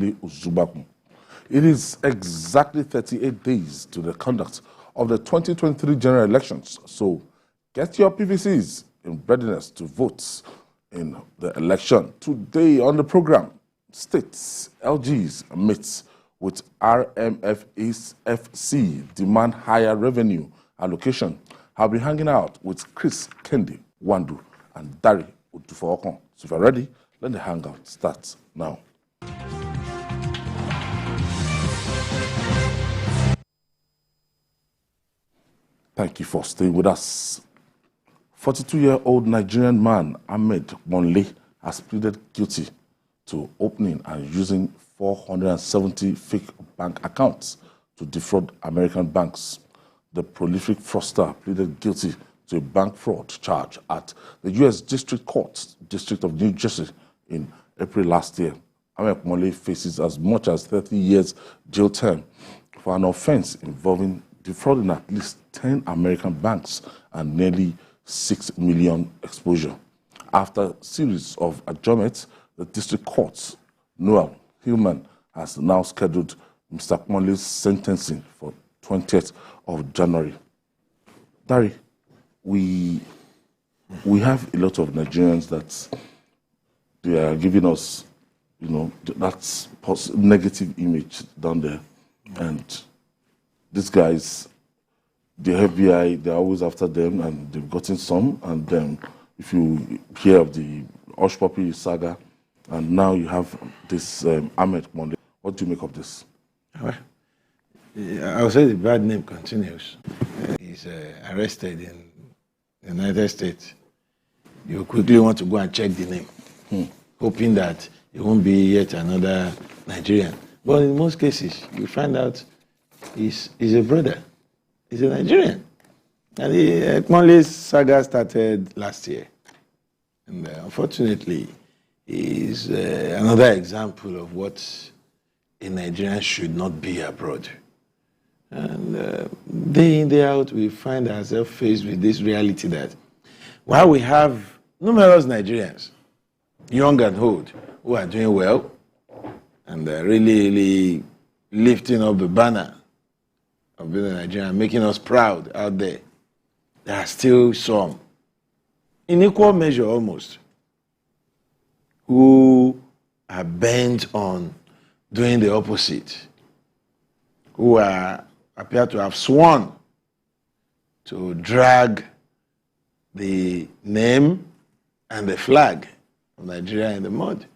Uzubaku. It is exactly 38 days to the conduct of the 2023 general elections, so get your PVCs in readiness to vote in the election. Today on the program, states, LGs, mates with RMFC demand higher revenue allocation. I'll be hanging out with Chris Kendi Wandu and Dari Utufaokon. So if you're ready, let the hangout start now. Thank you for staying with us. 42-year-old Nigerian man Ahmed Monle has pleaded guilty to opening and using 470 fake bank accounts to defraud American banks. The prolific fraudster pleaded guilty to a bank fraud charge at the U.S. District Court, District of New Jersey, in April last year. Ahmed Monle faces as much as 30 years jail term for an offense involving defrauding at least 10 American banks and nearly 6 million exposure. After a series of adjournments, the district court, Noel Hillman, has now scheduled Mr. Monle's sentencing for 20th of January. Dari, we have a lot of Nigerians that they are giving us, that negative image down there. And these guys, the FBI, they're always after them, and they've gotten some. And then, if you hear of the Hush Puppy saga, and now you have this Ahmed Monle, what do you make of this? Well, I would say the bad name continues. He's arrested in the United States. You quickly want to go and check the name, hoping that it won't be yet another Nigerian. But in most cases, you find out he's a brother. He's a Nigerian. And the Monle's saga started last year. And unfortunately, is another example of what a Nigerian should not be abroad. And day in, day out, we find ourselves faced with this reality that while we have numerous Nigerians, young and old, who are doing well, and they're really lifting up the banner of being a Nigerian, making us proud out there, there are still some, in equal measure almost, who are bent on doing the opposite, who appear to have sworn to drag the name and the flag of Nigeria in the mud.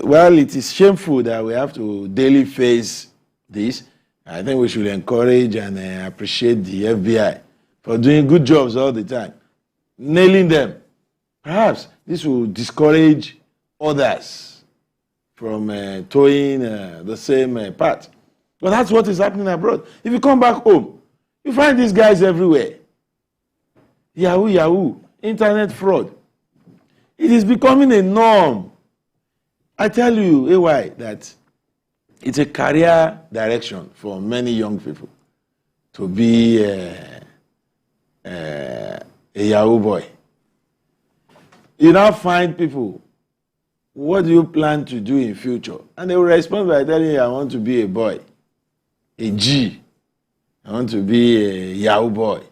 Well, it is shameful that we have to daily face this. I think we should encourage and appreciate the FBI for doing good jobs all the time, nailing them. Perhaps this will discourage others from towing the same path. But that's what is happening abroad. If you come back home, you find these guys everywhere. Yahoo, internet fraud. It is becoming a norm. I tell you, AY, that it's a career direction for many young people to be a Yahoo boy. You now find people, what do you plan to do in future? And they will respond by telling you, I want to be a boy, a G. I want to be a Yahoo boy.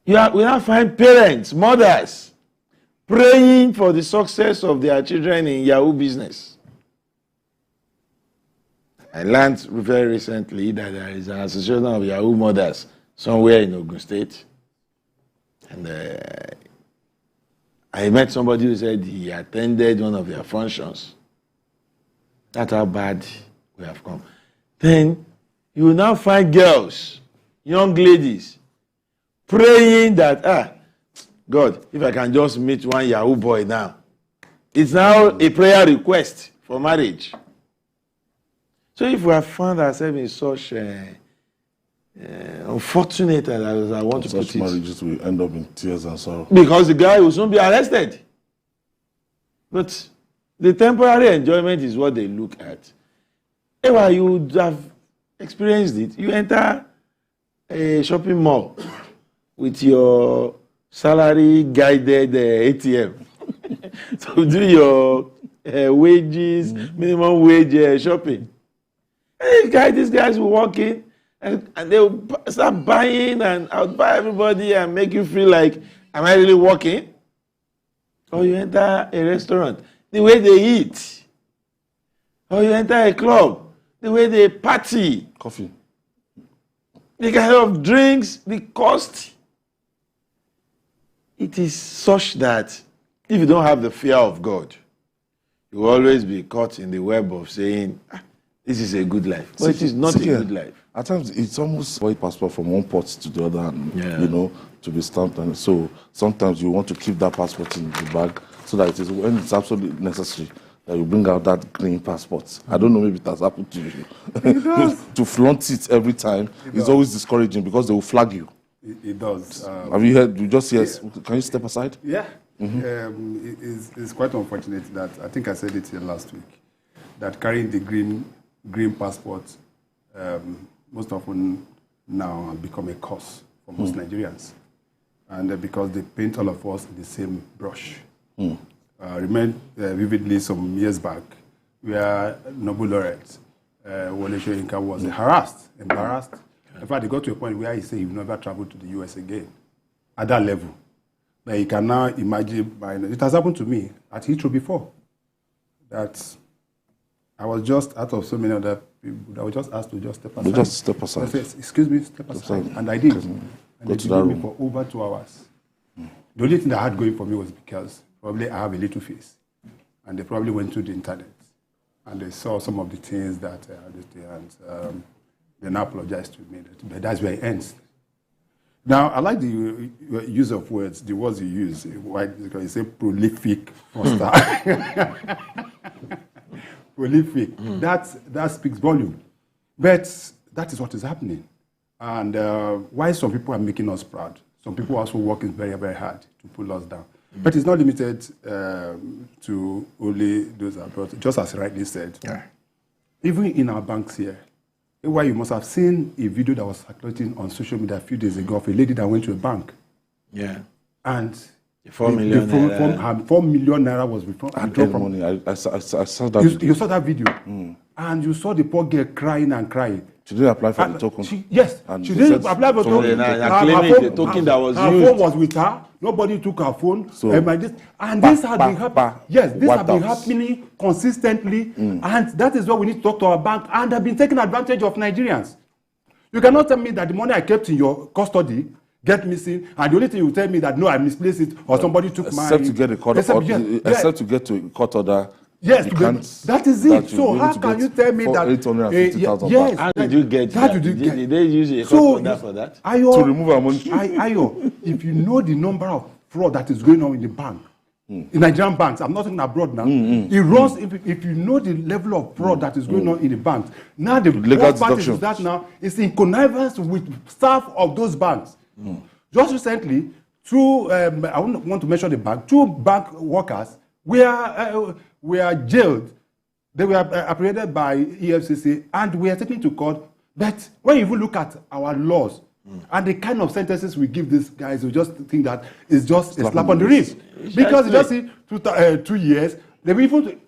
We now find parents, mothers, praying for the success of their children in Yahoo business. I learned very recently that there is an association of Yahoo mothers somewhere in Ogun State. And I met somebody who said he attended one of their functions. That's how bad we have come. Then you will now find girls, young ladies, praying that, God, if I can just meet one Yahoo boy now. It's now a prayer request for marriage. So if we have found ourselves in such unfortunate, as I want to put it, such marriages will end up in tears and sorrow. Because the guy will soon be arrested. But the temporary enjoyment is what they look at. Ever you would have experienced it. You enter a shopping mall with your salary guided ATM to do your wages, minimum wage shopping. And these guys will walk in and they will start buying and outbuy everybody and make you feel like, am I really working? Or you enter a restaurant, the way they eat. Or you enter a club, the way they party. Coffee. The kind of drinks, the cost. It is such that if you don't have the fear of God, you will always be caught in the web of saying, this is a good life. But it is not a good life. At times, it's almost void passport from one port to the other, and, to be stamped. And so sometimes you want to keep that passport in the bag so that it is, when it's absolutely necessary, that you bring out that green passport. I don't know, maybe it has happened to you. To flaunt it every time is always discouraging because they will flag you. It does. Have you heard? You just hear. Can you step aside? Yeah. It's quite unfortunate that, I think I said it here last week, that carrying the green passport most often now has become a curse for most Nigerians. And because they paint all of us in the same brush. I remember vividly some years back, where Nobel laureate Wole Soyinka was harassed, embarrassed. In fact, he got to a point where he said he will never travel to the US again at that level. But you can now imagine, it has happened to me at Heathrow before, that I was just out of so many other people, I was just asked to just step aside. Just step aside. I said, excuse me, step aside. And I did. And they did me for over 2 hours. The only thing that I had going for me was because probably I have a little face. And they probably went through the internet. And they saw some of the things that they now apologized to me. But that's where it ends. Now, I like the use of words, the words you use. Because you say prolific fraudster. Prolific. That speaks volume. But that is what is happening. And why some people are making us proud, some people are also working very, very hard to pull us down. But it's not limited to only those abroad. Just as rightly said, even in our banks here, why you must have seen a video that was circulating on social media a few days ago of a lady that went to a bank. Yeah. And 4 million naira. 4 million naira was withdrawn from money. I saw that video. You saw that video. And you saw the poor girl crying and crying. She didn't apply for the token. She didn't apply for the token. The token that was used. Her phone was with her. Nobody took her phone. So, this has been happening. Yes, this has been happening consistently. And that is why we need to talk to our bank. And they've been taking advantage of Nigerians. You cannot tell me that the money I kept in your custody get missing, and the only thing you tell me that no, I misplaced it, or somebody took my... Except to get a court order. Except to get to a court order. Yes, that is it. So how can you tell me that 850,000? Yes, how did you get that? Did they use a court order for that? To remove our money. Ayo, if you know the number of fraud that is going on in the bank, in Nigerian banks, I'm not talking abroad now. It runs. If you know the level of fraud that is going on in the banks, now the worst part is that now it's in connivance with staff of those banks. Just recently, I don't want to mention the bank. 2 bank workers were jailed. They were apprehended by EFCC and we are taken to court. But when you even look at our laws and the kind of sentences we give these guys, we just think that it's just a slap on the wrist. Because you just see 2 years, they will even,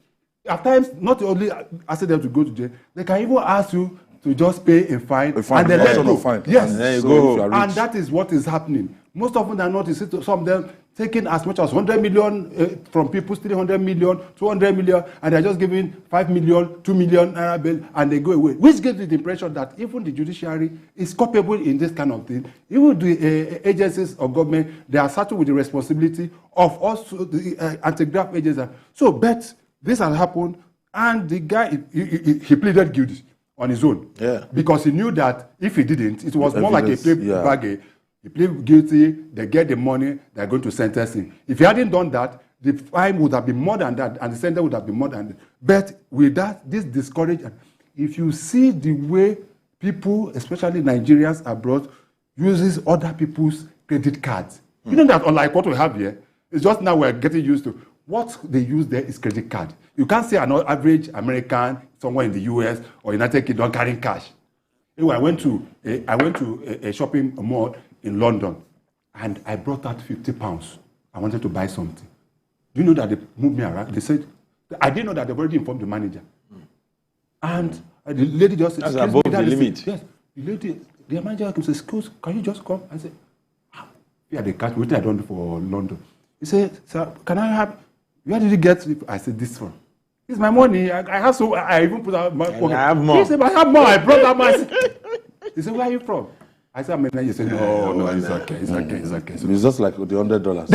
at times, not only ask them to go to jail, they can even ask you to just pay a fine and then let go. Yes, and there you go. And that is what is happening. Most often than not, you see some of them taking as much as 100 million from people, 300 million, 200 million, and they're just giving 5 million, 2 million naira bill, and they go away. Which gives you the impression that even the judiciary is culpable in this kind of thing. Even the agencies of government, they are saddled with the responsibility of also the anti-graft agencies. So, but this has happened, and the guy, he pleaded guilty on his own. Yeah. Because he knew that if he didn't, it was more like a play bargain. He pleaded guilty, they get the money, they're going to sentence him. If he hadn't done that, the fine would have been more than that, and the sentence would have been more than that. But with that, this discouraged. If you see the way people, especially Nigerians abroad, uses other people's credit cards. You know that unlike what we have here, it's just now we're getting used to. What they use there is credit card. You can't see an average American somewhere in the US or United Kingdom carrying cash. Anyway, I went to a shopping mall in London, and I brought out £50. I wanted to buy something. Do you know that they moved me around? They said, I didn't know that they've already informed the manager. And the lady just said, that's above the limit. Yes. The manager said, excuse, can you just come? I said, yeah, they catch what I done for London. He said, sir, can I have, where did you get it? I said, this one. It's my money. I have so, I even put out my pocket. I have more. He said, I have more. I brought that money. He said, where are you from? I said, I'm in. He said, no, it's okay. It's just like the $100.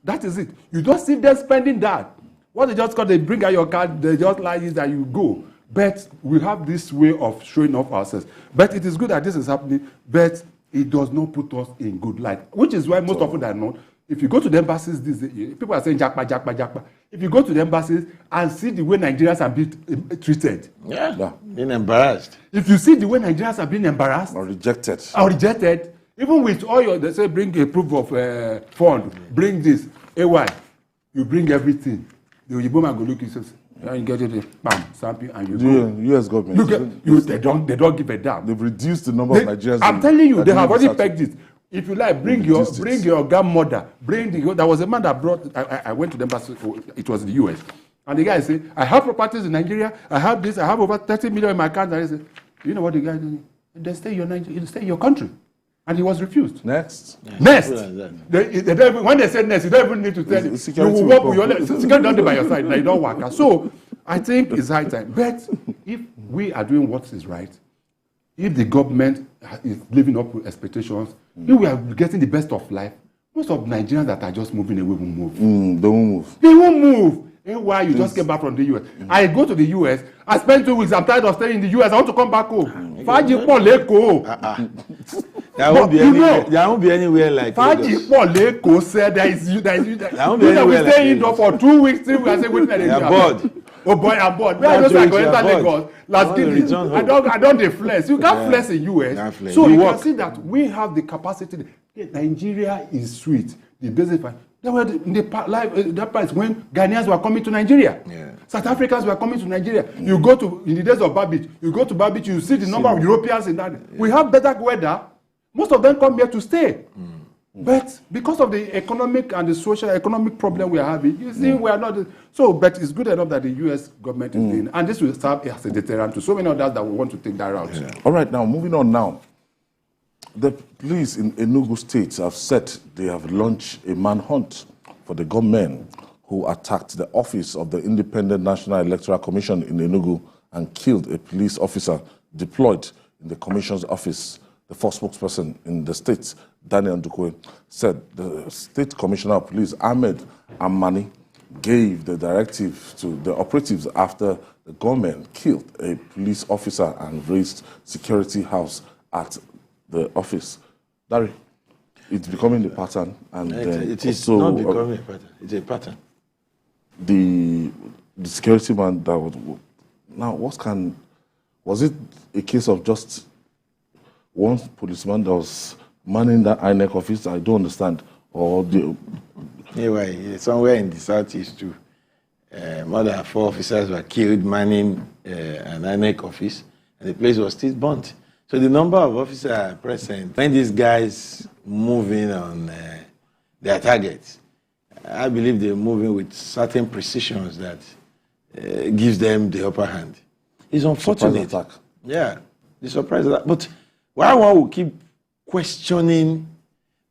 That is it. You don't see them spending that. What they just got, they bring out your card, they just like it and you go. But we have this way of showing off ourselves. But it is good that this is happening, but it does not put us in good light. Which is why most often than not, if you go to the embassies these days, people are saying jackpa. If you go to the embassies and see the way Nigerians are being treated. Yeah. Being embarrassed. If you see the way Nigerians are being embarrassed. Or rejected. Even with all your, they say bring a proof of fund, bring this, AY, you bring everything. The Oyibo man go look, he says, you get it, bam, stamping, and you go. The U.S. government. They don't give a damn. They've reduced the number of Nigerians. I'm telling you, they have already pegged it. If you like, bring your grandmother. There was a man that brought. I went to the embassy. It was in the U.S. And the guy said, "I have properties in Nigeria. I have this. I have over 30 million in my account." And I said, "You know what the guy did? They stay in your country." And he was refused. Next. When they said next, you don't even need to tell him. You will work with your security don't do by your side. Now you don't work. So I think it's high time. But if we are doing what is right, if the government is living up to expectations, if we are getting the best of life, most of Nigerians that are just moving away will move. They won't move. They won't move. And why you just came back from the US? I go to the US. I spend 2 weeks. I'm tired of staying in the US. I want to come back home. Faji Paul Leko. There won't be anywhere like Faji Paul Leko said there is you. We stay indoor for 2 weeks. 3 weeks. I say, wait a minute. Bored. Oh boy, I'm bored. Where I just go enter Lagos. I don't deflex. You can't flex in US. So you can see that we have the capacity. Nigeria is sweet. The basic fact. There were that part when Ghanaians were coming to Nigeria. Yeah. South Africans were coming to Nigeria. You go to, in the days of Bar Beach, you go to Bar Beach, you see the number of Europeans in that. Yeah. We have better weather. Most of them come here to stay. But because of the economic and the social economic problem we are having, you see, we are not. So, but it's good enough that the US government is doing. And this will serve as a deterrent to so many others that will want to take that route. Yeah. All right, now, moving on now. The police in Enugu State have said they have launched a manhunt for the gunmen who attacked the office of the Independent National Electoral Commission in Enugu and killed a police officer deployed in the commission's office. The first spokesperson in the state, Daniel Ndukwe, said the State Commissioner of Police, Ahmed Amani, gave the directive to the operatives after the gunmen killed a police officer and raised security house at the office. Larry, it's becoming the pattern, and it is not becoming a pattern. It's a pattern. The security man that was now. Was it a case of just one policeman that was manning that INEC office? I don't understand. Or anyway, somewhere in the southeast too, more than 4 officers were killed manning an INEC office, and the place was still burnt. So the number of officers present, when these guys moving on their targets, I believe they're moving with certain precisions that gives them the upper hand. It's unfortunate. Surprise attack. Yeah, the surprise attack. But why one will keep questioning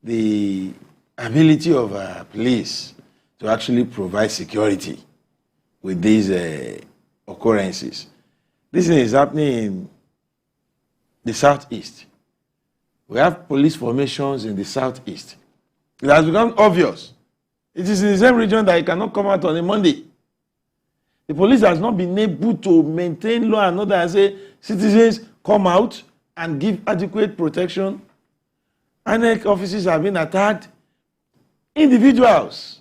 the ability of police to actually provide security with these occurrences? This thing is happening in the southeast. We have police formations in the southeast. It has become obvious. It is in the same region that it cannot come out on a Monday. The police has not been able to maintain law and order and say citizens come out and give adequate protection. INEC offices have been attacked. Individuals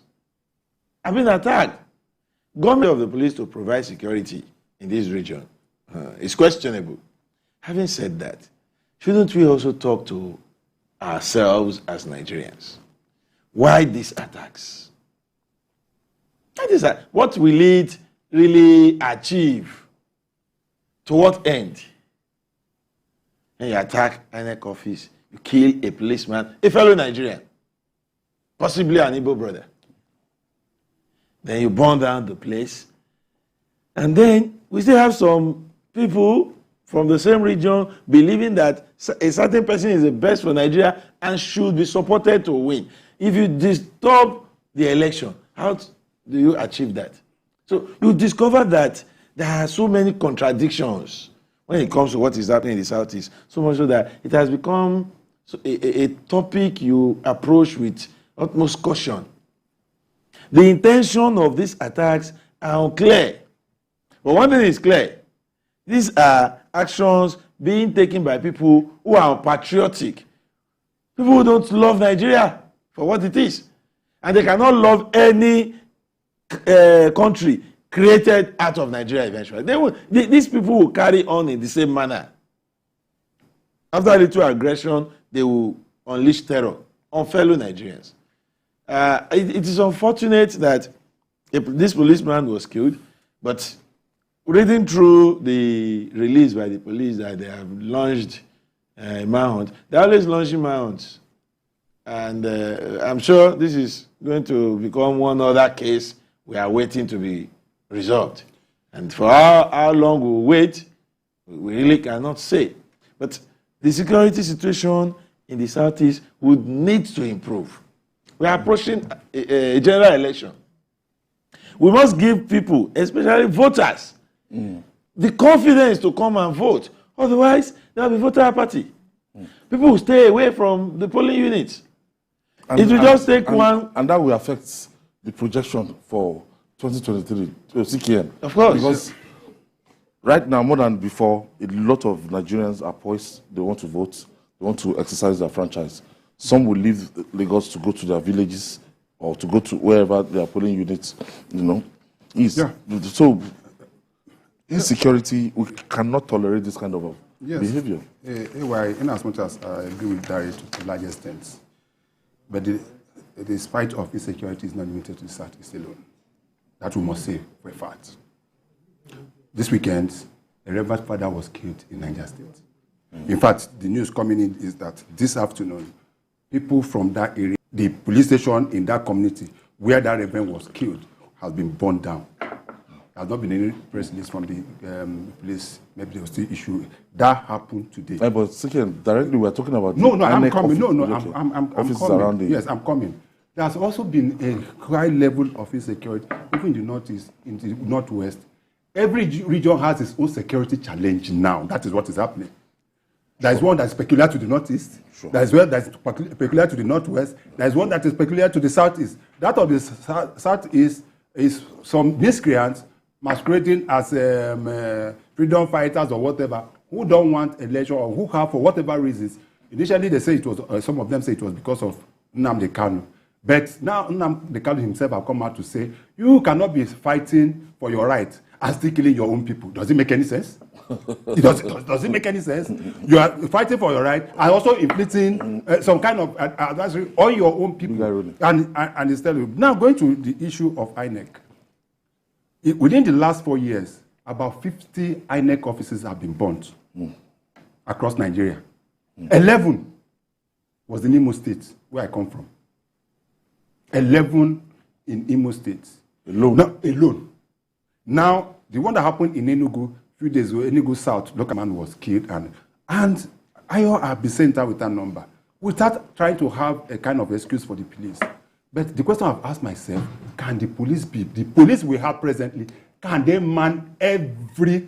have been attacked. Government of the police to provide security in this region is questionable. Having said that, shouldn't we also talk to ourselves as Nigerians? Why these attacks? What will it really achieve? To what end? When you attack INEC office, you kill a policeman, a fellow Nigerian, possibly an Igbo brother. Then you burn down the place. And then we still have some people from the same region believing that a certain person is the best for Nigeria and should be supported to win. If you disturb the election, how do you achieve that? So you discover that there are so many contradictions when it comes to what is happening in the Southeast, so much so that it has become a topic you approach with utmost caution. The intention of these attacks are unclear. But one thing is clear. These are actions being taken by people who are patriotic. People who don't love Nigeria for what it is. And they cannot love any country created out of Nigeria eventually. These people will carry on in the same manner. After a little aggression, they will unleash terror on fellow Nigerians. It is unfortunate that this policeman was killed, but reading through the release by the police that they have launched a manhunt, they're always launching manhunts. And I'm sure this is going to become one other case we are waiting to be resolved. And for how long we'll wait, we really cannot say. But the security situation in the Southeast would need to improve. We are approaching a general election. We must give people, especially voters, the confidence to come and vote. Otherwise, there will be voter apathy. People will stay away from the polling units. It will just take one. And that will affect the projection for 2023, CKN. Of course. Because right now, more than before, a lot of Nigerians are poised. They want to vote. They want to exercise their franchise. Some will leave Lagos to go to their villages or to go to wherever their polling units, is. Yeah. So, insecurity, we cannot tolerate this kind of behavior. In as much as I agree with Dari to the largest extent, but the spite of insecurity is not limited to the Southeast alone. That we must say for a fact. This weekend, a Reverend Father was killed in Niger State. In fact, the news coming in is that this afternoon, people from that area, the police station in that community where that Reverend was killed, has been burned down. There has not been any press release from the police. Maybe they will still issue. That happened today. But second, directly we are talking about. I'm coming. I'm offices coming. Around Yes, I'm coming. There has also been a high level of insecurity, even in the Northeast, in the Northwest. Every region has its own security challenge now. That is what is happening. There is one that is peculiar to the Northeast. Sure. There is one that is peculiar to the Northwest. There is one that is peculiar to the Southeast. That of the Southeast is some miscreants masquerading as freedom fighters or whatever, who don't want election or who have, for whatever reasons. Initially, they say it was, some of them say it was because of Nnamdi Kanu. But now Nnamdi Kanu himself have come out to say, you cannot be fighting for your right and still killing your own people. Does it make any sense? Does it make any sense? You are fighting for your right and also inflicting some kind of advisory on your own people. And it's telling you. Now, going to the issue of INEC. Within the last 4 years, about 50 INEC offices have been burnt across Nigeria. 11 was in Imo State, where I come from. 11 in Imo State. Alone. Now, the one that happened in Enugu, a few days ago, Enugu South, local man was killed, and I have been sent out with that number without trying to have a kind of excuse for the police. But the question I've asked myself, can the police we have presently, can they man every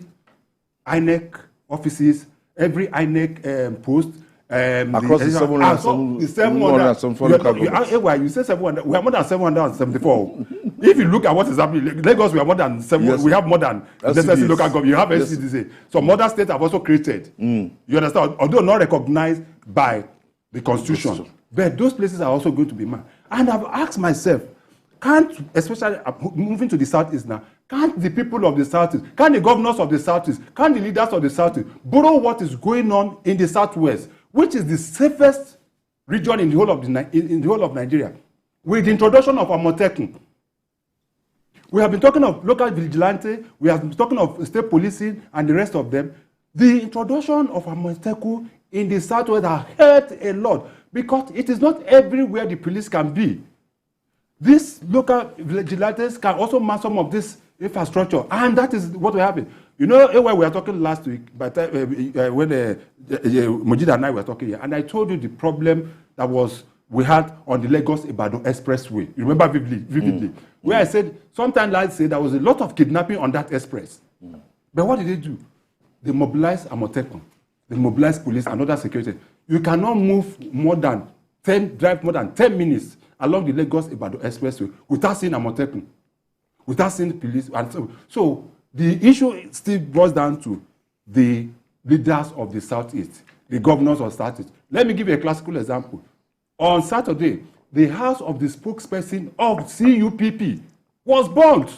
INEC offices, every INEC post? Across the 774 local governments. You say 700, we have more than 774. If you look at what is happening, Lagos, we have more than 7, yes. We have more than necessary local government. You have SCDC. Yes. Some other states have also created. You understand? Although not recognized by the Constitution. Yes. But those places are also going to be manned. And I've asked myself, especially moving to the Southeast now, can't the people of the Southeast, can the governors of the Southeast, can the leaders of the Southeast borrow what is going on in the Southwest, which is the safest region in the whole of Nigeria, with the introduction of Amotekun? We have been talking of local vigilante, we have been talking of state policing and the rest of them. The introduction of Amotekun in the Southwest has hurt a lot because it is not everywhere the police can be. These local vigilantes can also man some of these infrastructure, and that is what will happen. You know, when we were talking last week, when Mojida and I were talking here, and I told you the problem that we had on the Lagos-Ibadan Expressway. You remember vividly. Where I said, sometimes I said there was a lot of kidnapping on that express. But what did they do? They mobilized Amotekun. They mobilized police and other security. You cannot drive more than 10 minutes along the Lagos-Ibadan Expressway without seeing Amotekun, without seeing police. And so the issue still boils down to the leaders of the Southeast, the governors of Southeast. Let me give you a classical example. On Saturday, the house of the spokesperson of CUPP was bombed.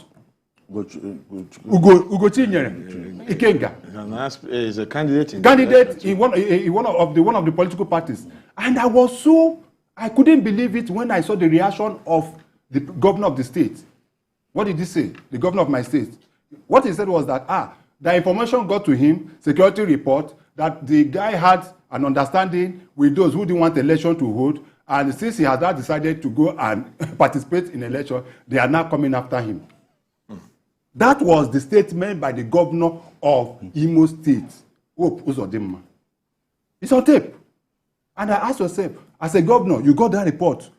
Ugo Chinyere, Ikenga. Is a candidate in one of the political parties. And I couldn't believe it when I saw the reaction of the governor of the state. What did he say? The governor of my state. What he said was that, the information got to him, security report, that the guy had an understanding with those who didn't want the election to hold, and since he has now decided to go and participate in election, they are now coming after him. That was the statement by the governor of Imo State, Hope Uzodimma. It's on tape. And I asked yourself, as a governor, you got that report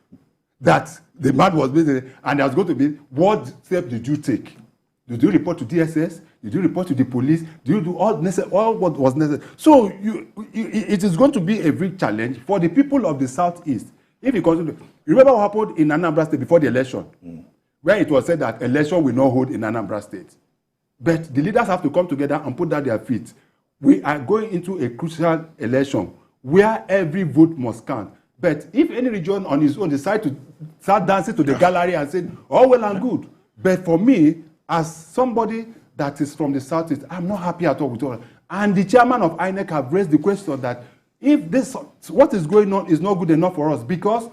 that the man was busy, and there was going to be, what step did you take? Did you report to DSS? Did you report to the police? Did you do all what was necessary? So it is going to be a big challenge for the people of the Southeast. If you continue, you remember what happened in Anambra State before the election, where it was said that election will not hold in Anambra State. But the leaders have to come together and put down their feet. We are going into a crucial election where every vote must count. But if any region on its own decide to start dancing to the gallery and say, oh, well and good. But for me, as somebody that is from the Southeast, I'm not happy at all with all. And the chairman of INEC have raised the question that if this, what is going on is not good enough for us, because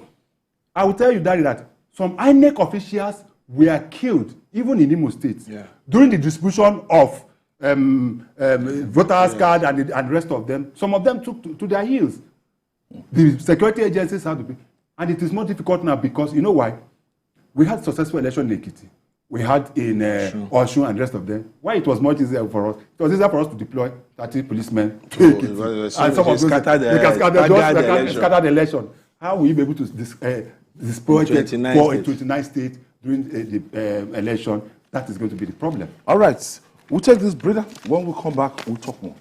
I will tell you that some INEC officials were killed, even in Imo State, during the distribution of voters' card and the rest of them. Some of them took to their heels. The security agencies had to be, and it is more difficult now because, you know why? We had successful election in Ekiti. We had in Osun and the rest of them. Why it was much easier for us? It was easier for us to deploy 30 policemen to Ekiti. And some of those, they can scatter the election. How will you be able to disperse it for a 29 states during the election? That is going to be the problem. All right. We'll take this breather. When we come back, we'll talk more.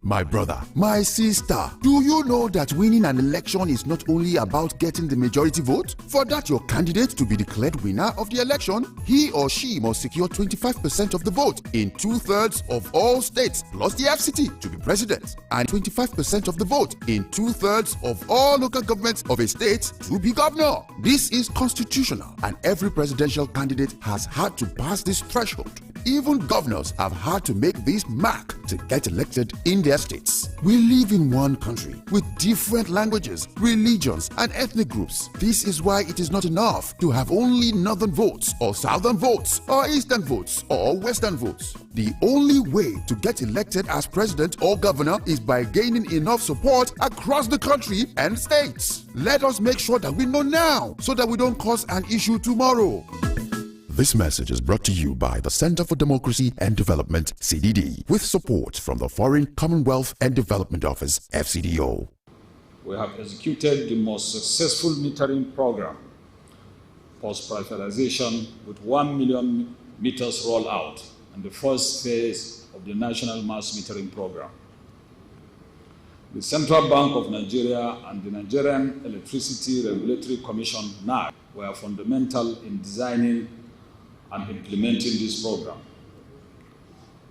My brother, my sister, do you know that winning an election is not only about getting the majority vote? For that your candidate to be declared winner of the election, he or she must secure 25% of the vote in 2/3 of all states plus the FCT to be president, and 25% of the vote in 2/3 of all local governments of a state to be governor. This is constitutional, and every presidential candidate has had to pass this threshold. Even governors have had to make this mark to get elected in their states. We live in one country with different languages, religions, and ethnic groups. This is why it is not enough to have only northern votes, or southern votes, or eastern votes, or western votes. The only way to get elected as president or governor is by gaining enough support across the country and states. Let us make sure that we know now so that we don't cause an issue tomorrow. This message is brought to you by the Center for Democracy and Development, CDD, with support from the Foreign Commonwealth and Development Office, FCDO. We have executed the most successful metering program, post-privatization, with 1 million meters rolled out and the first phase of the National Mass Metering Program. The Central Bank of Nigeria and the Nigerian Electricity Regulatory Commission, NAC, were fundamental in designing and implementing this program.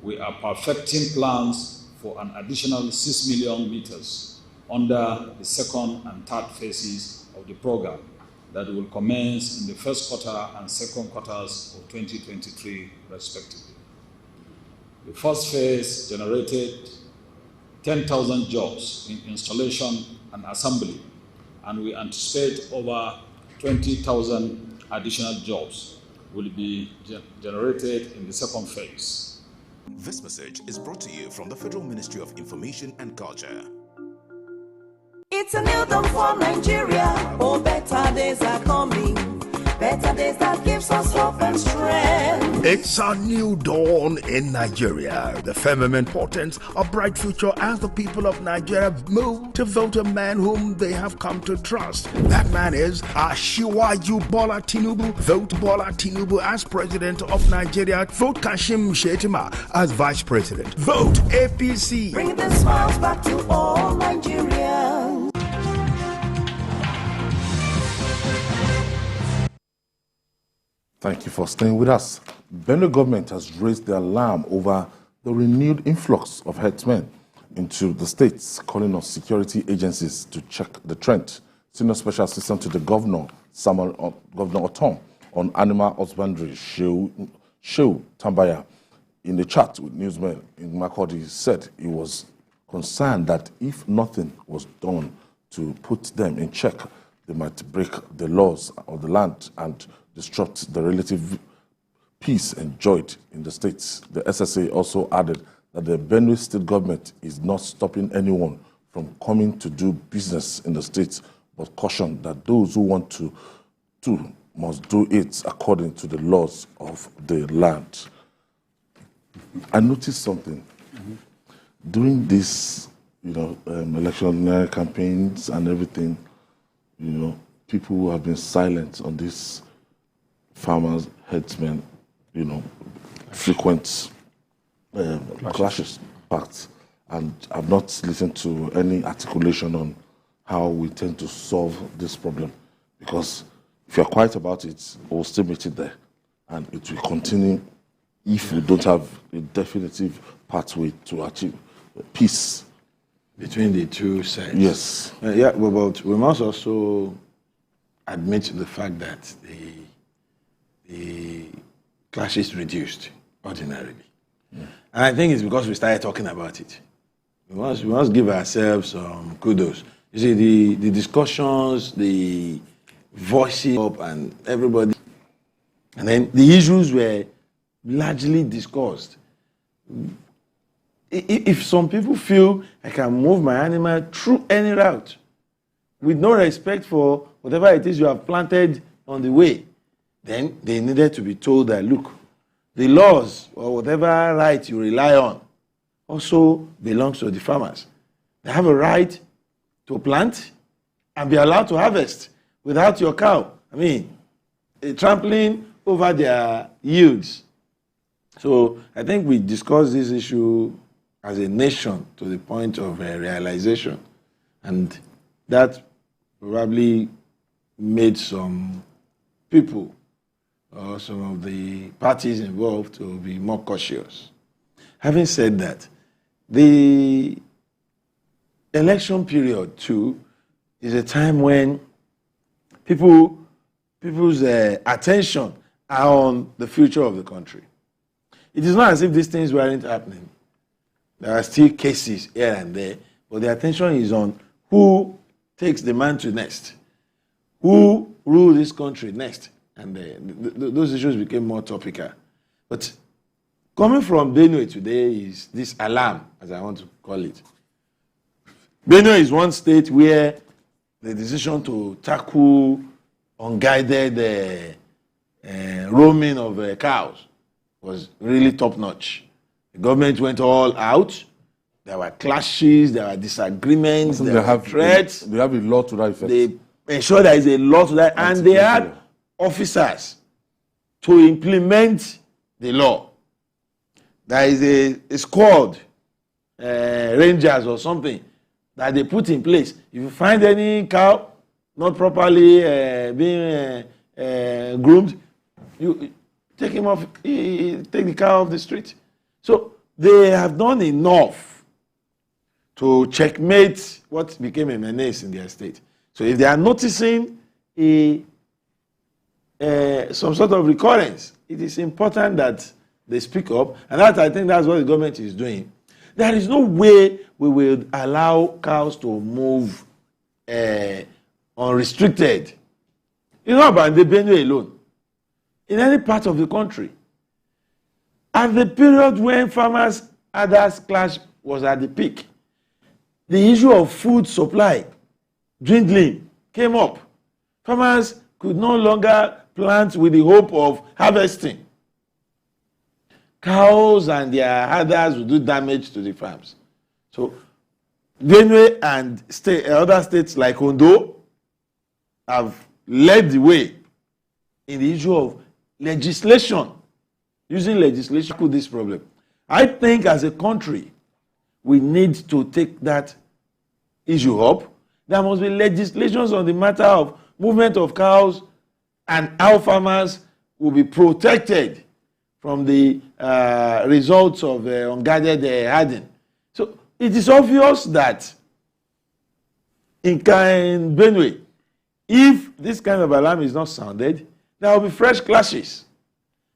We are perfecting plans for an additional 6 million meters under the second and third phases of the program that will commence in the first quarter and second quarters of 2023, respectively. The first phase generated 10,000 jobs in installation and assembly, and we anticipate over 20,000 additional jobs will be generated in the second phase. This message is brought to you from the Federal Ministry of Information and Culture. It's a new dawn for Nigeria. Oh, better days are coming. Better days that gives us hope and strength. It's a new dawn in Nigeria. The firmament portents a bright future as the people of Nigeria move to vote a man whom they have come to trust. That man is Asiwaju Bola Tinubu. Vote Bola Tinubu as president of Nigeria. Vote Kashim Shettima as vice president. Vote APC. Bring the smiles back to all Nigerians. Thank you for staying with us. Benue government has raised the alarm over the renewed influx of herdsmen into the states, calling on security agencies to check the trend. Senior Special Assistant to the Governor, Governor Otom, on animal husbandry, Shehu Tambaya, in a chat with newsmen in Makurdi, said he was concerned that if nothing was done to put them in check, they might break the laws of the land and disrupt the relative peace enjoyed in the states. The SSA also added that the Benue state government is not stopping anyone from coming to do business in the states, but cautioned that those who want to must do it according to the laws of the land. I noticed something. During this, electionary campaigns and everything, people have been silent on this farmers, herdsmen, frequent clashes, pacts, and I've not listened to any articulation on how we tend to solve this problem. Because if you're quiet about it, we'll still meet it there, and it will continue if we don't have a definitive pathway to achieve peace between the two sides. Yes. But we must also admit the fact that the clashes reduced ordinarily. Yeah. And I think it's because we started talking about it. We must give ourselves some kudos. You see, the discussions, the voices up and everybody, and then the issues were largely discussed. If some people feel I can move my animal through any route with no respect for whatever it is you have planted on the way, then they needed to be told that, look, the laws or whatever right you rely on also belongs to the farmers. They have a right to plant and be allowed to harvest without your cow. Trampling over their yields. So I think we discussed this issue as a nation to the point of realization. And that probably made some people or some of the parties involved to be more cautious. Having said that, the election period too is a time when people's attention are on the future of the country. It is not as if these things weren't happening. There are still cases here and there, but the attention is on who takes the mantle next, who rules this country next. And those issues became more topical. But coming from Benue today is this alarm, as I want to call it. Benue is one state where the decision to tackle unguided roaming of cows was really top-notch. The government went all out. There were clashes, there were disagreements, there were threats. They have a law to that effect. They ensure there is a law to that, and they had officers to implement the law. There is a squad, rangers or something, that they put in place. If you find any cow not properly being groomed, you take him off, take the cow off the street. So they have done enough to checkmate what became a menace in their state. So if they are noticing some sort of recurrence, it is important that they speak up, and I think that's what the government is doing. There is no way we will allow cows to move unrestricted. It's not about the Benue alone. In any part of the country. At the period when farmers' others clash was at the peak, the issue of food supply dwindling came up. Farmers could no longer plant with the hope of harvesting. Cows and their herders would do damage to the farms. So Benue and other states like Ondo have led the way in the issue of legislation, using legislation to this problem. I think as a country, we need to take that issue up. There must be legislations on the matter of movement of cows and how farmers will be protected from the results of unguarded herding. So it is obvious that in Benue, if this kind of alarm is not sounded, there will be fresh clashes.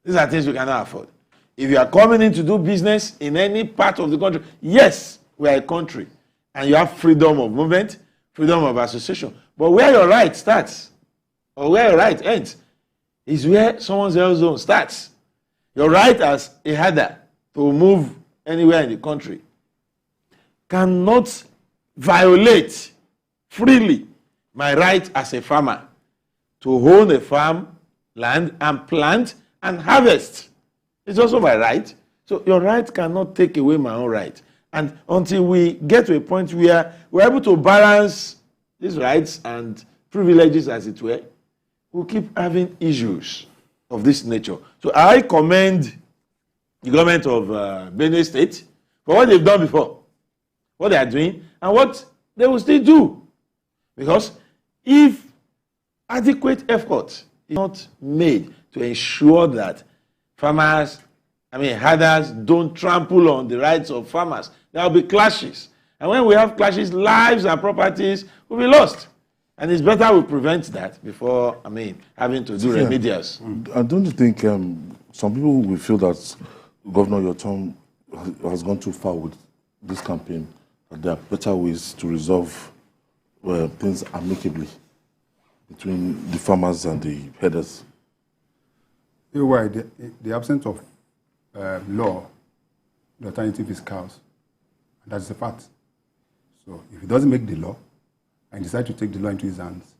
These are things we cannot afford. If you are coming in to do business in any part of the country, yes, we are a country, and you have freedom of movement, freedom of association. But where your right starts, or where your right ends, is where someone else's zone starts. Your right as a herder to move anywhere in the country cannot violate freely my right as a farmer to own a farm, land, and plant and harvest. It's also my right. So your right cannot take away my own right. And until we get to a point where we're able to balance these rights and privileges, as it were, we'll keep having issues of this nature. So I commend the government of Benue State for what they've done before, what they are doing, and what they will still do. Because if adequate effort is not made to ensure that herders don't trample on the rights of farmers, there will be clashes. And when we have clashes, lives and properties will be lost. And it's better we prevent that before, having to do remedials. And don't you think some people will feel that Governor Yotam has gone too far with this campaign, that there are better ways to resolve things amicably between the farmers and the herders? You're right. The absence of law, the alternative is cows. And that's the fact. So if he doesn't make the law and decide to take the law into his hands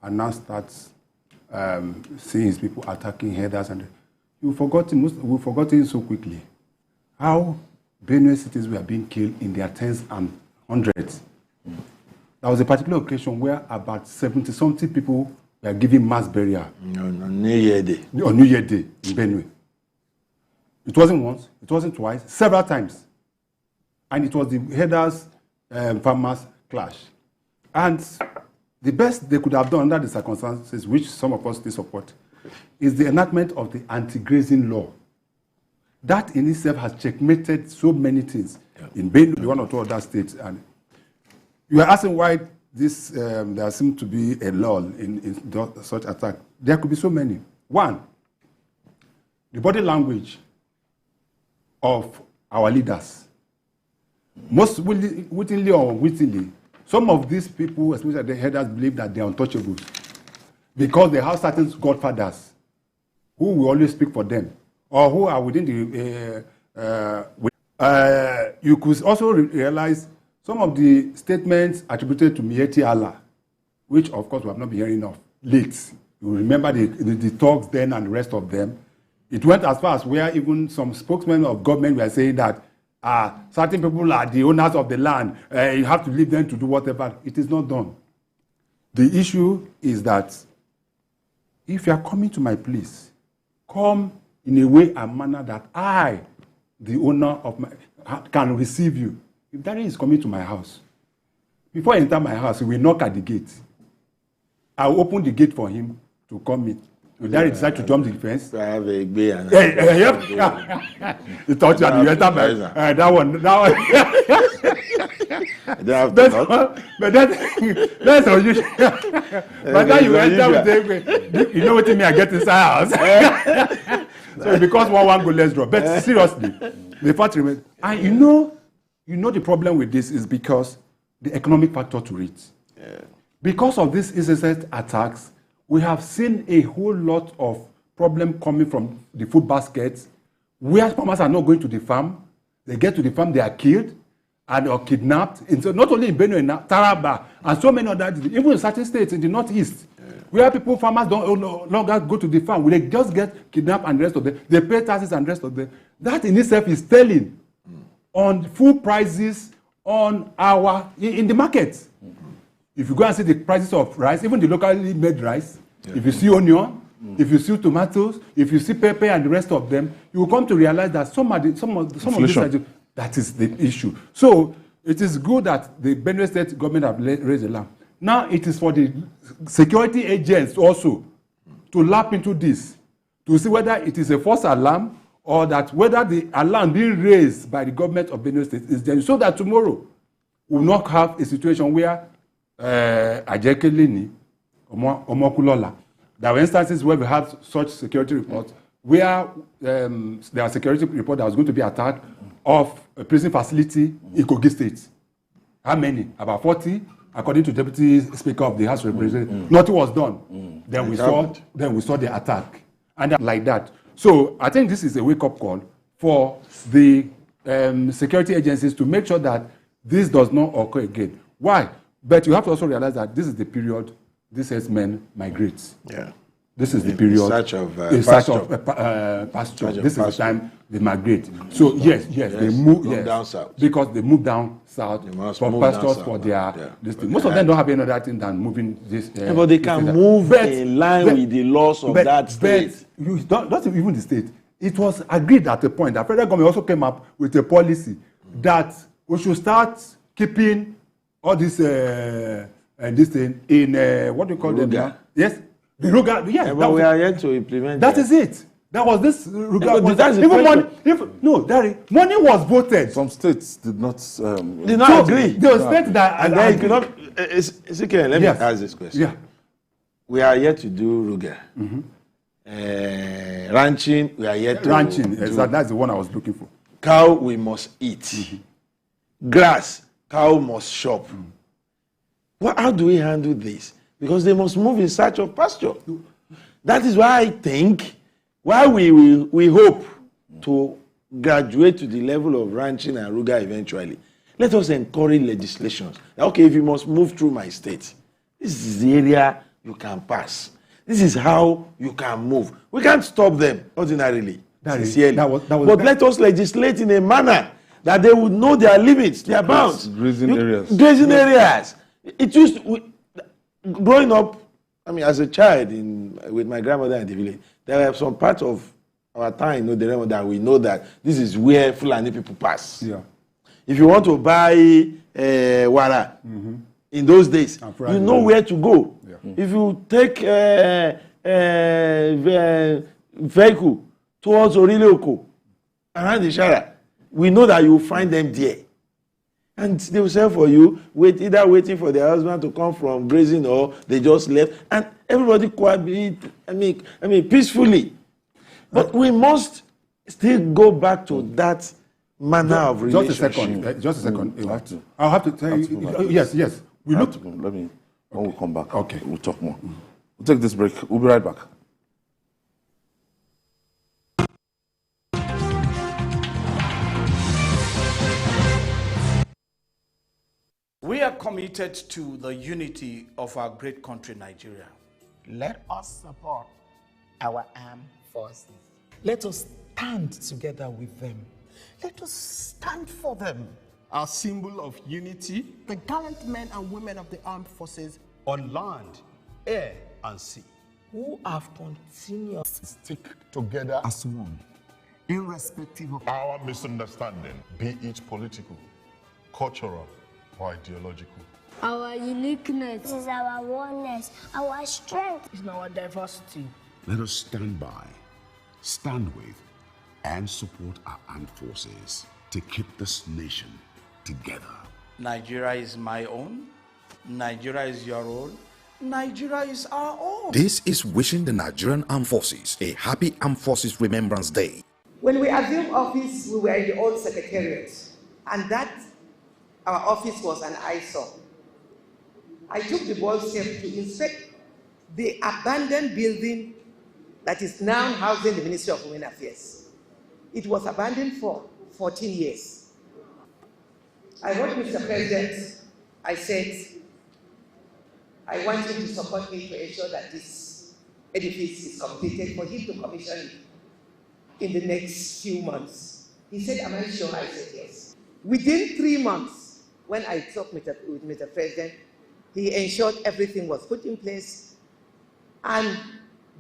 and now starts seeing his people attacking herders, and we've forgotten so quickly how Benue cities were being killed in their tens and hundreds. There was a particular occasion where about 70-something people were given mass burial on New Year Day. On New Year Day in Benue. It wasn't once, it wasn't twice, several times. And it was the herders farmers clash. And the best they could have done under the circumstances, which some of us still support, is the enactment of the anti-grazing law. That in itself has checkmated so many things in Benue, one or two other states. And you are asking why this there seems to be a lull in such attack. There could be so many. One, the body language of our leaders. Most wittingly or unwittingly, some of these people, especially the headers, believe that they are untouchable because they have certain godfathers who will always speak for them, or who are within the. You could also realize some of the statements attributed to Mieti Allah, which of course we have not been hearing of late. You remember the talks then and the rest of them. It went as far as where even some spokesmen of government were saying that certain people are the owners of the land. You have to leave them to do whatever. It is not done. The issue is that if you are coming to my place, come in a way and manner that I, the owner of my, can receive you. If Daddy is coming to my house, before I enter my house, he will knock at the gate. I will open the gate for him to come in. If Daddy decide to jump the fence, I have a bay and he thought you had to enter my that one. But that's unusual. But then you enter with the, you know what I mean? I get inside house. So because one go let's draw. But seriously, the fact remains. And you know the problem with this is because the economic factor to it. Yeah. Because of these incessant attacks, we have seen a whole lot of problem coming from the food baskets, where farmers are not going to the farm. They get to the farm, they are killed, and or kidnapped. And so not only in Benue, Taraba, and so many other, even in certain states in the northeast, where farmers don't no longer go to the farm, where they just get kidnapped and the rest of them. They pay taxes and the rest of them. That in itself is telling on food prices on in the market. If you go and see the prices of rice, even the locally made rice, if you see onion, if you see tomatoes, if you see pepper and the rest of them, you will come to realize that some of these, that is the issue. So it is good that the Benue State government have raised the alarm. Now it is for the security agents also to lap into this, to see whether it is a false alarm or that whether the alarm being raised by the government of Benue State is there, so that tomorrow we will not have a situation where Ajekelini, Omokulola, there were instances where we had such security reports where there was a security report that was going to be attacked of a prison facility in Kogi State. How many? About 40, according to Deputy Speaker of the House of Representatives. Nothing was done. Then we saw the attack, and like that. So I think this is a wake-up call for the security agencies to make sure that this does not occur again. Why? But you have to also realize that this is the period these herdsmen migrate. Yeah. This is the period in search of pasture. This is the time they migrate. So yes, they move down south because they move down south for pastures for their this thing. Most of them don't have any other thing than moving this. But they can move in line with the laws of that state. Not even the state. It was agreed at a point. The federal government also came up with a policy that we should start keeping all this this thing in what do you call them now? Yes. The Ruga, yes. But we are yet to implement that. Is it. That was this Ruga. Money was voted. Some states did not agree. The states that and then you cannot. Let me ask this question. Yeah. We are yet to do Ruga. Ranching, we are yet to ranching. Exactly. That's the one I was looking for. Cow, we must eat. Grass, cow must shop. How do we handle this? Because they must move in search of pasture. That is why I think, while we hope to graduate to the level of ranching and Ruga eventually, let us encourage legislations. Okay, if you must move through my state, this is the area you can pass. This is how you can move. We can't stop them ordinarily, sincerely. But let us legislate in a manner that they would know their limits, their bounds. Grazing areas. Grazing areas. It used to, growing up, I mean, as a child with my grandmother in the village, there were some parts of our town in Oderemo that we know that this is where Fulani people pass. Yeah. If you want to buy wara in those days, you know where to go. Yeah. If you take vehicle towards Orileoko, around the Shara, we know that you will find them there. And they will sell for you, either waiting for their husband to come from grazing or they just left. And everybody cohabit, peacefully. But we must still go back to that manner of relationship. Just a second. I'll have to tell you. Yes. When we come back, okay, we'll talk more. We'll take this break. We'll be right back. We are committed to the unity of our great country, Nigeria. Let us support our armed forces. Let us stand together with them. Let us stand for them. Our symbol of unity, the gallant men and women of the armed forces on land, air, and sea, who have continued to stick together as one, irrespective of our misunderstanding, be it political, cultural, or ideological. Our uniqueness is our oneness, our strength is our diversity. Let us stand by, stand with, and support our armed forces to keep this nation together. Nigeria is my own. Nigeria is your own. Nigeria is our own. This is wishing the Nigerian Armed Forces a happy Armed Forces Remembrance Day. When we assumed office, we were in the old secretariat, and that our office was an eyesore. I took the bold step to inspect the abandoned building that is now housing the Ministry of Women Affairs. It was abandoned for 14 years. I wrote Mr. President, I said, I want him to support me to ensure that this edifice is completed for him to commission it in the next few months. He said, am I sure? I said, yes. Within 3 months, when I talked with Mr. President, he ensured everything was put in place, and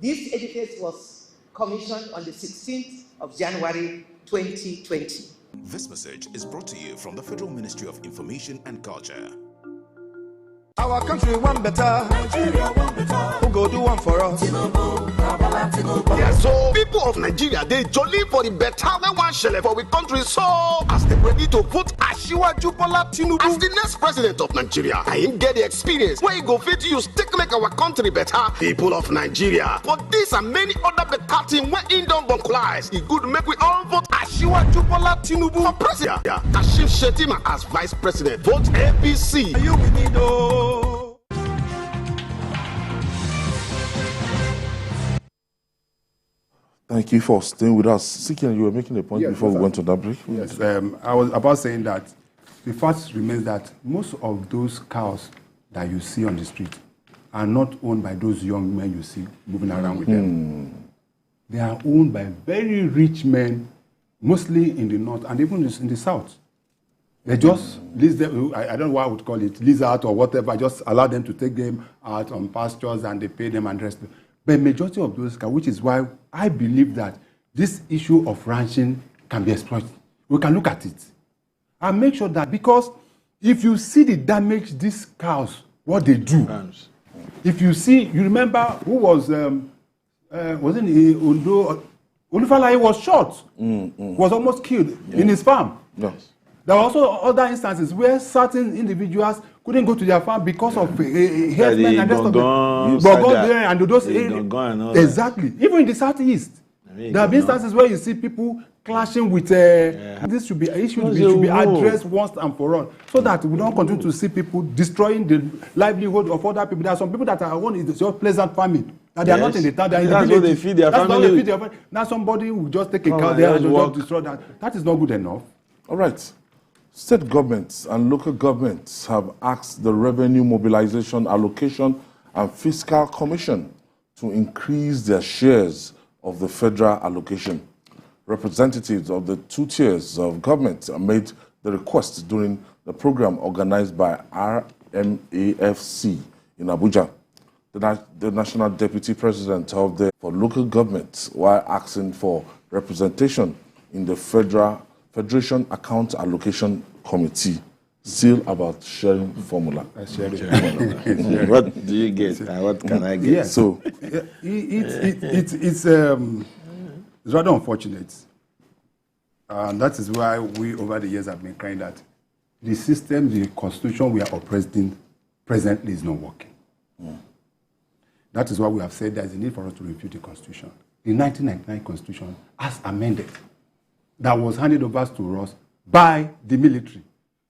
this edifice was commissioned on the 16th of January 2020. This message is brought to you from the Federal Ministry of Information and Culture. Our country one better. Nigeria one better. Who go do one for us? Yeah, so people of Nigeria, they jolly for the better when one shele for we country. So as they ready to vote Asiwaju Bola Tinubu as the next president of Nigeria, I ain't get the experience where you go fit use take make our country better. People of Nigeria, for this and many other better things when in don't bunklize, it good make we all vote Asiwaju Bola Tinubu for president. Yeah, Kashim Shettima as vice president. Vote APC. You we need Thank you for staying with us. Sikian, you were making a point before we went on that break. Yes, I was about saying that the fact remains that most of those cows that you see on the street are not owned by those young men you see moving around with them. They are owned by very rich men, mostly in the north and even in the south. They just lease them, I don't know what I would call it, lease out or whatever, just allow them to take them out on pastures and they pay them and rest. But majority of those cows, which is why I believe that this issue of ranching can be exploited. We can look at it and make sure that, because if you see the damage these cows, what they do, if you see, you remember who was in Ondo, Olufalaye was shot, was almost killed in his farm. Yes. There were also other instances where certain individuals couldn't go to their farm because of headsmen and rest of them. And those areas. Exactly. Even in the southeast, there have been instances where you see people clashing with. This should be addressed once and for all, so that we don't continue to see people destroying the livelihood of other people. There are some people that are only just pleasant farming. That they are not in the town. They are in the village. They feed their family. Now somebody will just take a cow there and just destroy that. That is not good enough. All right. State governments and local governments have asked the Revenue Mobilization Allocation and Fiscal Commission to increase their shares of the federal allocation. Representatives of the two tiers of government made the request during the program organized by RMAFC in Abuja. The National Deputy President of the for local governments, while asking for representation in the Federation Account Allocation Committee, still about sharing formula. What do you get and what can I get? Yeah. So it's rather unfortunate. And that is why we over the years have been crying that the system, the constitution we are operating presently is not working. That is why we have said there is a need for us to review the constitution. The 1999 constitution, as amended, that was handed over to us by the military.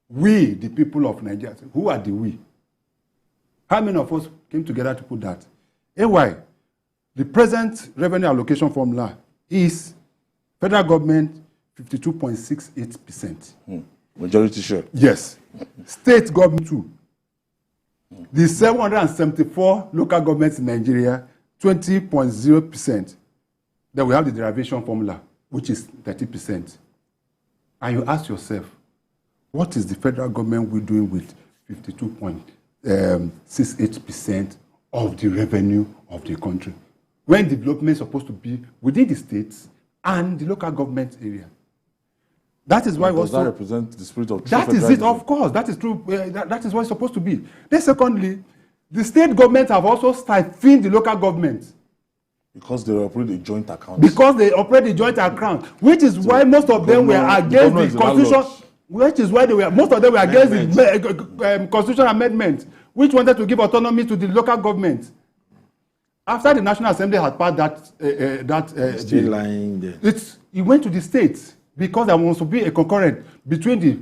We, the people of Nigeria, who are the we? How many of us came together to put that? AY, the present revenue allocation formula is federal government 52.68%. Majority share. Yes. State government too. The 774 local governments in Nigeria, 20.0%. Then we have the derivation formula, which is 30%. And you ask yourself, what is the federal government we doing with 52.68% of the revenue of the country? When development is supposed to be within the states and the local government area. That is why does that represent the spirit of true that is it, of course. That is true. That is what it's supposed to be. Then secondly, the state governments have also stifled the local government. Because they operate a joint account. Because they operate a joint account, which is why most of them were against the constitution. Which is why most of them were against the constitutional amendment, which wanted to give autonomy to the local government. After the National Assembly had passed that still lying there. It went to the states because there wants to be a concurrent between the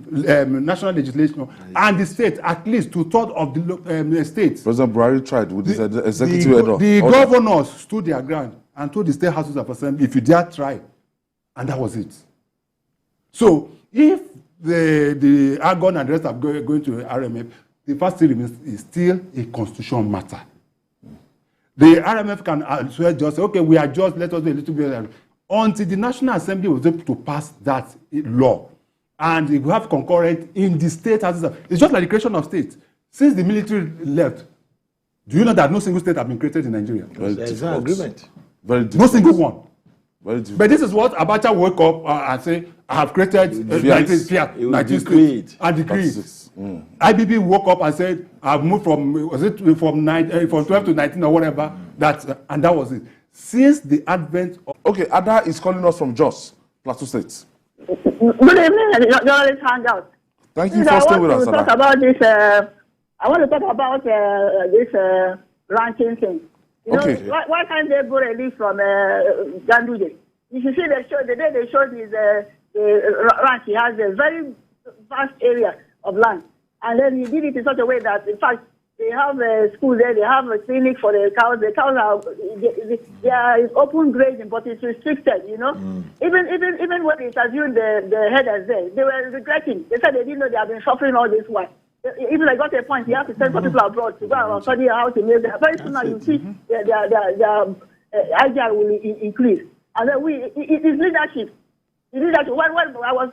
national legislation and the state, at least 2/3 of the states. President Buhari tried with his executive order. The governors stood their ground and told the state houses of assembly, if you dare try, and that was it. So if the Argon and the rest are going to RMF, the fact still remains is still a constitutional matter. The RMF can as well just say, okay, we are just, let us do a little bit. Until the National Assembly was able to pass that law, and we have concurrent in the state. It's just like the creation of states. Since the military left, do you know that no single state has been created in Nigeria? There's an agreement. No single one. But this is what Abacha woke up and say, I have created 19 states and decreed. IBB woke up and said, I've moved from 12 to 19 or whatever, and that was it. Since the advent of... Okay, Ada is calling us from Jos, Plateau State. Good evening, journalist Hangout. Thank you for staying with us, Ada. I want to talk about this ranking thing. You know, why can't they go release from Ganduje? You should see the day they showed his ranch, he has a very vast area of land. And then he did it in such a way that, in fact, they have a school there, they have a clinic for the cows. The cows they are open grazing, but it's restricted, you know. Even when they interviewed the headers there, they were regretting. They said they didn't know they have been suffering all this while. Even I got to a point, you have to send some people abroad to go and study how to make them. Very soon now you see their IGR will increase. And then it is leadership. When I was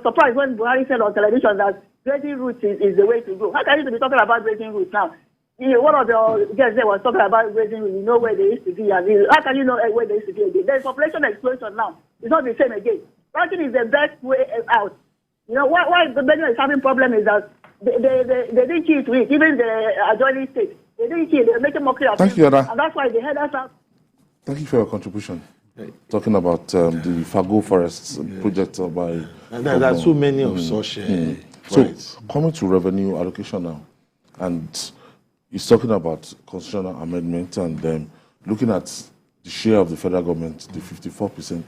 surprised when Buhari said on television that grazing routes is the way to go. How can you be talking about grazing routes now? You know, one of the guests there was talking about grazing routes. You know where they used to be, and how can you know where they used to be again? There's population explosion now. It's not the same again. Ranking is the best way out. You know why the Benue is having problem is that they didn't cheat with even the adjoining state. They didn't cheat. They're making mockery of Thank you, Ada. And that's why they head us out. Thank you for your contribution. Talking about the Fago Forests project by... And there are so many of such forests. So, coming to revenue allocation now, and he's talking about constitutional amendment and looking at the share of the federal government, the 54%.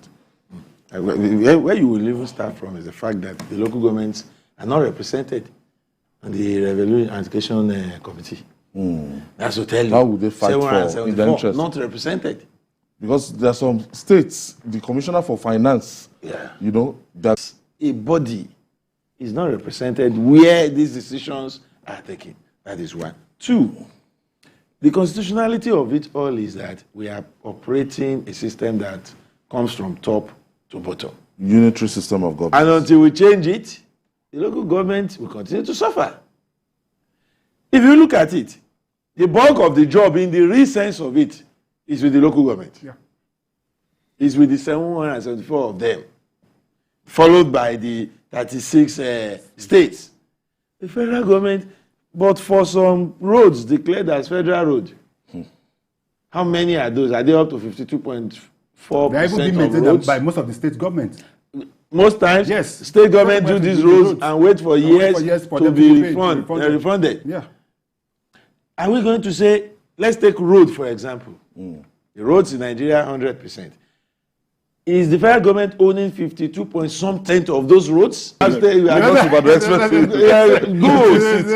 Where you will even start from is the fact that the local governments are not represented on the Revenue Allocation Committee. That's to tell you. How would they fight for in their interest? Not represented. Because there are some states, the Commissioner for Finance, you know, that a body is not represented where these decisions are taken. That is one. Two, the constitutionality of it all is that we are operating a system that comes from top to bottom. Unitary system of government. And until we change it, the local government will continue to suffer. If you look at it, the bulk of the job in the real sense of it is with the local government. Yeah. It's with the 774 of them, followed by the 36 states. The federal government, but for some roads declared as federal road, how many are those? Are they up to 52.4%? They are even being maintained by most of the state governments. Most times, yes, state government do these roads and wait for years to be refunded. Yeah. Are we going to say, let's take road for example. The roads in Nigeria, 100%. Is the federal government owning 52% of those roads? Good.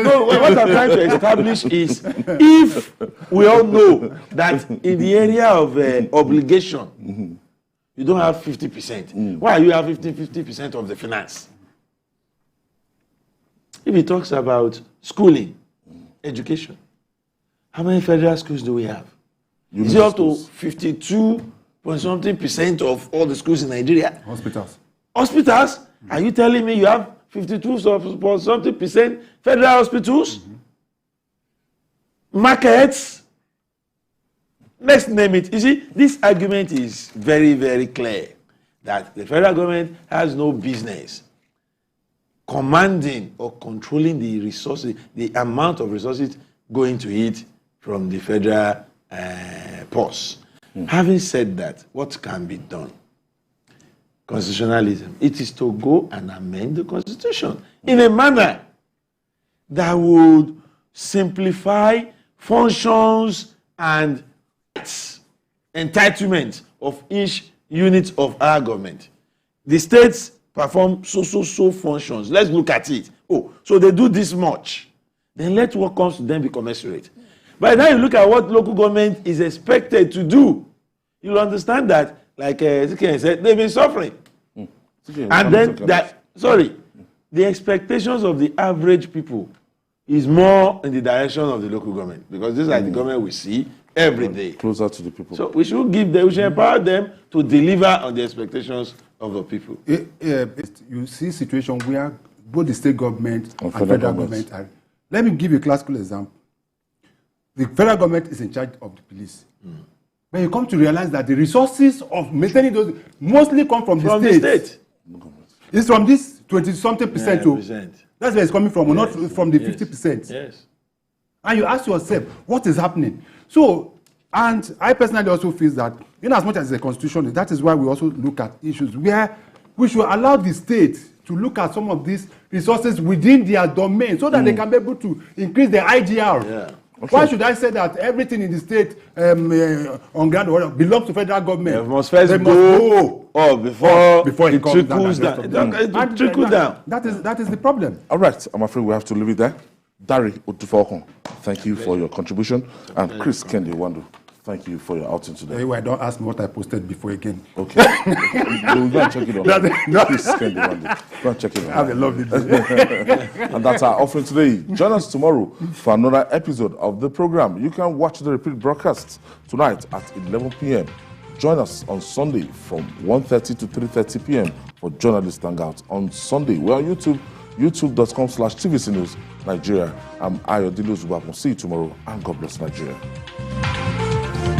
No, what I'm trying to establish is, if we all know that in the area of obligation, you don't have 50%. Why you have 50% of the finance? If he talks about schooling, education, how many federal schools do we have? Is it up to 52.something% of all the schools in Nigeria? Hospitals. Hospitals? Are you telling me you have 52.something% federal hospitals? Markets? Let's name it. You see, this argument is very, very clear that the federal government has no business commanding or controlling the resources, the amount of resources going to it from the federal purse. Having said that, what can be done? Constitutionalism. It is to go and amend the Constitution in a manner that would simplify functions and entitlement of each unit of our government. The states perform so functions. Let's look at it. Oh, so they do this much. Then let what comes to them be commensurate. By the time you look at what local government is expected to do, you'll understand that, like Ezekiel said, they've been suffering. And then the expectations of the average people is more in the direction of the local government, because these are the government we see every day. Closer to the people. So we should empower them to deliver on the expectations of the people. You see situation where both the state government and federal government are. Let me give you a classical example. The federal government is in charge of the police. But you come to realize that the resources of maintaining those mostly come from the state. It's from this 20-something%. That's where it's coming from, not from the 50%. Yes. And you ask yourself, what is happening? So, and I personally also feel that, in as much as the constitution, that is why we also look at issues where we should allow the state to look at some of these resources within their domain so that they can be able to increase their IGR. Yeah. Okay. Why should I say that everything in the state on ground belongs to federal government? They must first go before it trickles down. It trickles down. That is the problem. All right, I'm afraid we have to leave it there. Dari Utufokon, thank you for your contribution. And Chris Kendi Wandu, thank you for your outing today. Anyway, don't ask me what I posted before again. Okay. We'll go and check it out. Chris Kendi Wandu. Go and check it out. Have a lovely day. And that's our offering today. Join us tomorrow for another episode of the program. You can watch the repeat broadcast tonight at 11 p.m. Join us on Sunday from 1:30 to 3:30 p.m. for Journalist Hangout. On Sunday, we're on YouTube, youtube.com/TVC News Nigeria. I'm Ayodele Zubapon. See you tomorrow, and God bless Nigeria.